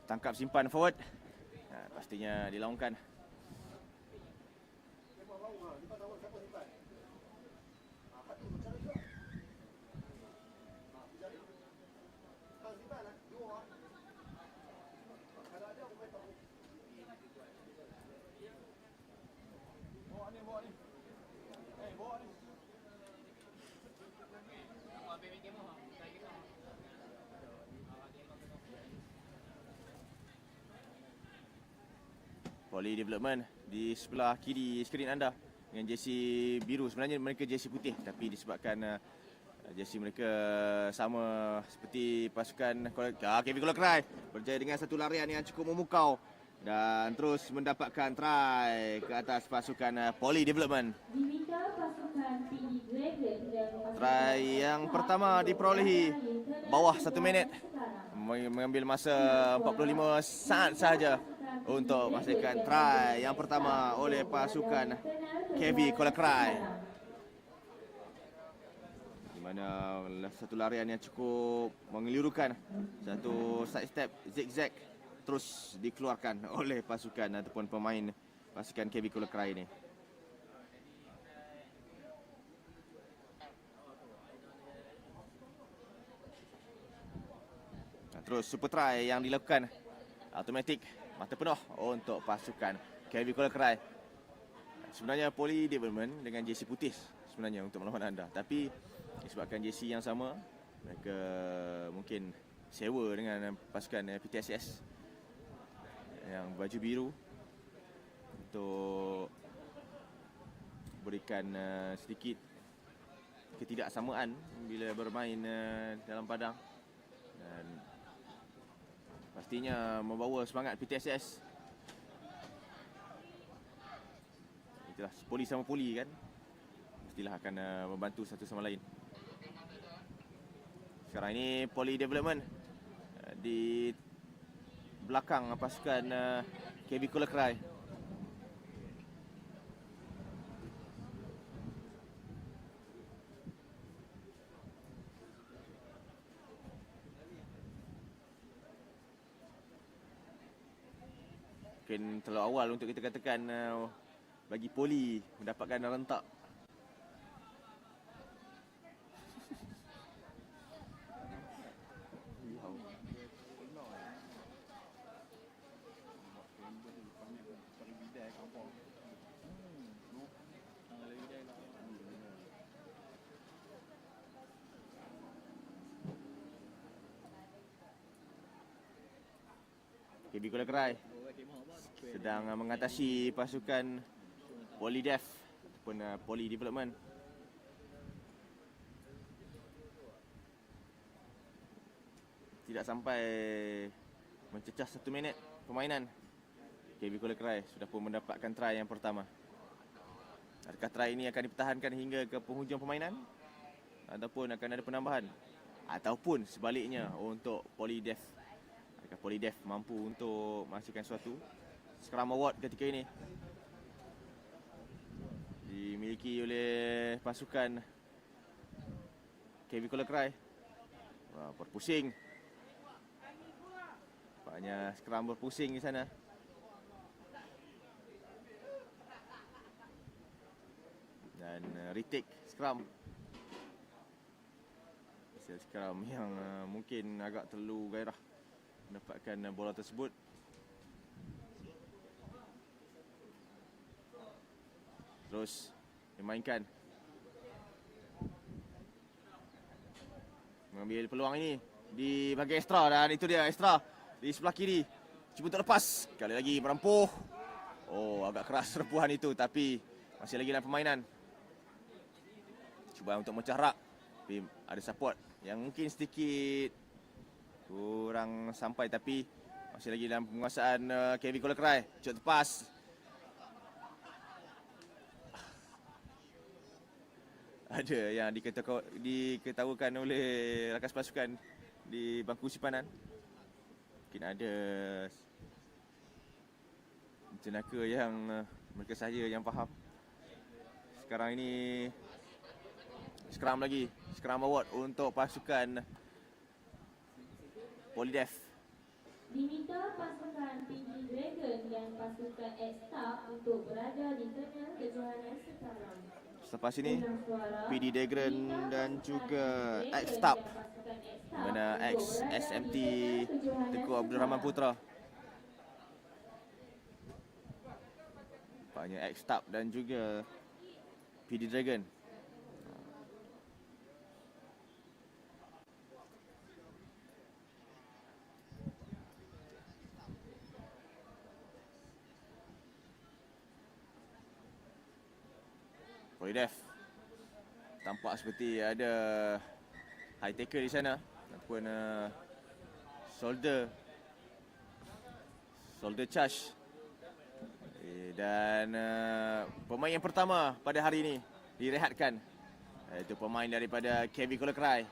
tangkap simpan forward. Pastinya dilaungkan. Poly Development di sebelah kiri skrin anda dengan jersey biru. Sebenarnya mereka jersey putih, tapi disebabkan jersey mereka sama seperti pasukan KV Kolokrai, berjaya dengan satu larian yang cukup memukau dan terus mendapatkan try ke atas pasukan Poly Development. Try yang pertama diperolehi bawah 1 minit, mengambil masa 45 saat sahaja untuk memastikan try yang pertama oleh pasukan KV Kolokrai, di mana satu larian yang cukup mengelirukan, satu side step zigzag terus dikeluarkan oleh pasukan ataupun pemain pasukan KV Kolokrai ini. Terus super try yang dilakukan automatik mata penuh untuk pasukan KV Kolokrai. Sebenarnya Poly Development dengan jersey putih sebenarnya untuk melawan anda, tapi disebabkan jersey yang sama, mereka mungkin sewa dengan pasukan PTSS yang baju biru untuk berikan sedikit ketidaksamaan bila bermain dalam padang, dan pastinya membawa semangat PTSS. Itulah poli sama poli kan, mestilah akan membantu satu sama lain. Sekarang ini Poly Development di belakang pasukan KV Kolokrai. Mungkin terlalu awal untuk kita katakan bagi Poly mendapatkan rentak. KV Kolokrai sedang mengatasi pasukan Polydef ataupun Poly Development. Tidak sampai mencecah 1 minit permainan, KV Kolokrai sudah pun mendapatkan try yang pertama. Adakah try ini akan dipertahankan hingga ke penghujung permainan ataupun akan ada penambahan, ataupun sebaliknya untuk Polydef? Adakah Polydef mampu untuk menghasilkan suatu? Scrum Award ketika ini dimiliki oleh pasukan KV Kolokrai. Berpusing, banyak scrum berpusing di sana. Dan retake scrum, hasil scrum yang mungkin agak terlalu gairah mendapatkan bola tersebut. Terus dimainkan, mengambil peluang ini di bahagian ekstra, dan itu dia ekstra di sebelah kiri, cuba untuk lepas, kali lagi merampuh. Agak keras serpuhan itu, tapi masih lagi dalam permainan. Cuba untuk memecah rak, tapi ada support yang mungkin sedikit kurang sampai, tapi masih lagi dalam penguasaan KV Kolokrai. Cuba lepas, ada yang diketahukan oleh rakan pasukan di bangku simpanan. Mungkin ada jenaka yang mereka sahaja yang faham. Sekarang ini scrum lagi, Scrum Award untuk pasukan Polydef. Diminta pasukan PG Dragon dan pasukan X-Star untuk berada di tengah kejohanan sekarang. Selepas ini Ulang suara. PD Degran Diminta dan pasukan juga PG Dragon X-Stab, dan pasukan X-Star mana untuk berada di XSMT tengah kejohanan Teguh Abdul Rahman sekarang. Putra. Nampaknya X-Stab dan juga PD Dragon. Polydef tampak seperti ada high taker di sana ataupun shoulder charge. Dan pemain yang pertama pada hari ini direhatkan, iaitu pemain daripada KB Kolakrai.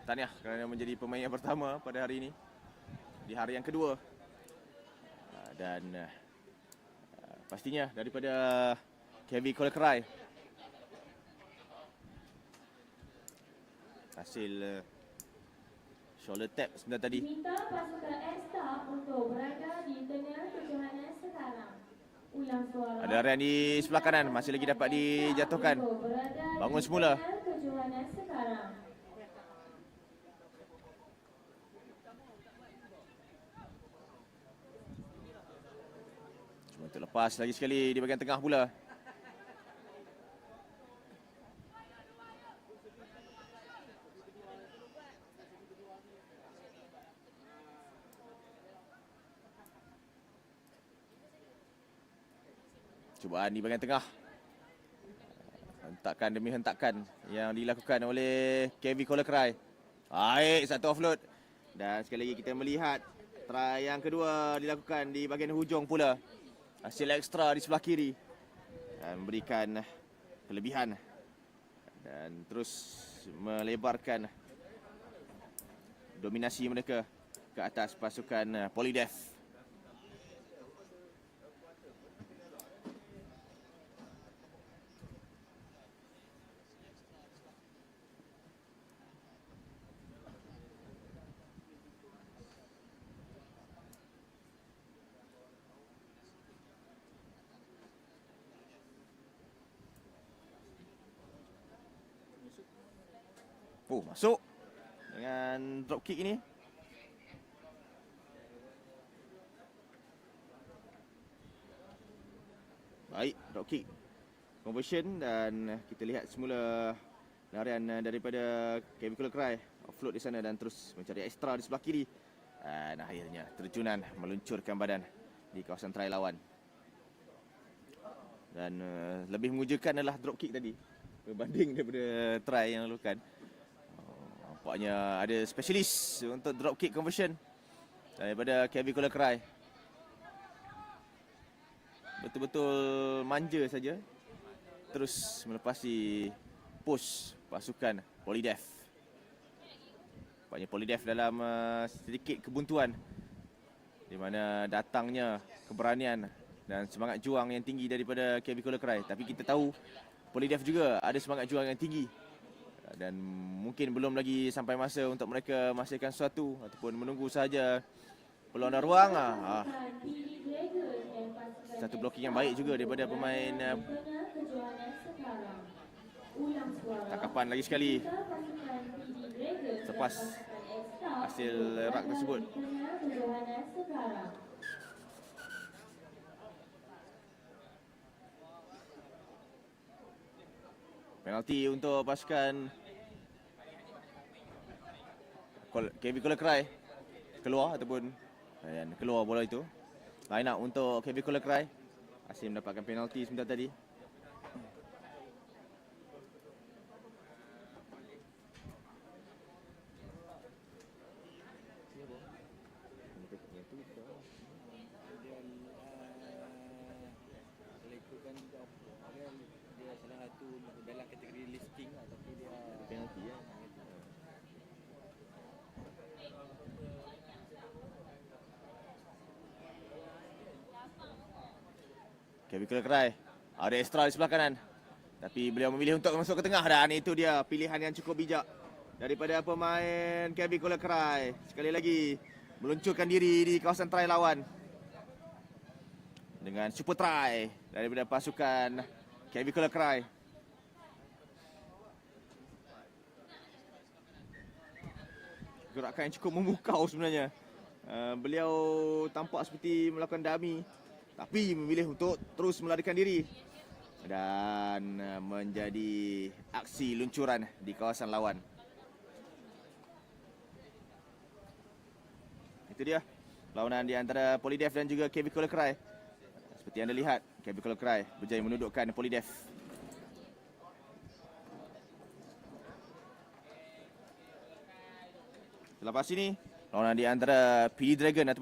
Tahniah kerana menjadi pemain yang pertama pada hari ini di hari yang kedua. Dan pastinya daripada KB Kolakrai hasil shoulder tap sebentar tadi. Diminta pasukan X-Star untuk berada di tengah kejohanan sekarang. Ulang suara. Ada Ryan di sebelah kanan, masih lagi dapat dijatuhkan. Bangun semula. Kejohanan sekarang. Cuma terlepas lagi sekali di bahagian tengah pula. Cubaan di bahagian tengah. Hentakan demi hentakan yang dilakukan oleh KB Kolakrai. Baik, satu offload. Dan sekali lagi kita melihat try yang kedua dilakukan di bahagian hujung pula. Hasil ekstra di sebelah kiri. Dan memberikan kelebihan. Dan terus melebarkan dominasi mereka ke atas pasukan Polydef. Oh, masuk dengan drop kick ini. Baik, drop kick conversion. Dan kita lihat semula larian daripada KB Kolakrai, offload di sana dan terus mencari ekstra di sebelah kiri. Dan akhirnya terjunan meluncurkan badan di kawasan try lawan. Dan lebih mengejutkan adalah drop kick tadi berbanding daripada try yang lakukan. Nampaknya ada specialist untuk drop kick conversion daripada KB Kolakrai. Betul-betul manja saja terus melepasi push pasukan Polydef. Nampaknya Polydef dalam sedikit kebuntuan di mana datangnya keberanian dan semangat juang yang tinggi daripada KB Kolakrai. Tapi kita tahu Polydef juga ada semangat juang yang tinggi. Dan mungkin belum lagi sampai masa untuk mereka menghasilkan sesuatu ataupun menunggu saja peluang dan ruang. Satu blocking yang baik juga daripada pemain tangkapan lagi sekali selepas hasil rak tersebut. Penalti untuk pasukan KB Kolakrai keluar ataupun keluar bola itu. Line up untuk KB Kolakrai. Asyik mendapatkan penalti sebentar tadi. Dia salah satu dalam kategori listing lah, tapi dia penalti ya. KB Kolakrai ada ekstra di sebelah kanan, tapi beliau memilih untuk masuk ke tengah dan itu dia pilihan yang cukup bijak daripada pemain KB Kola Krai. Sekali lagi meluncurkan diri di kawasan try lawan dengan super try daripada pasukan KB Kola Krai. Gerakan yang cukup memukau sebenarnya. Beliau tampak seperti melakukan dummy, tapi memilih untuk terus melarikan diri dan menjadi aksi luncuran di kawasan lawan. Itu dia perlawanan di antara Polydef dan juga KB Kola Krai. Seperti anda lihat, KB Kola Krai berjaya menundukkan Polydef. Selepas ini, perlawanan di antara PD Dragon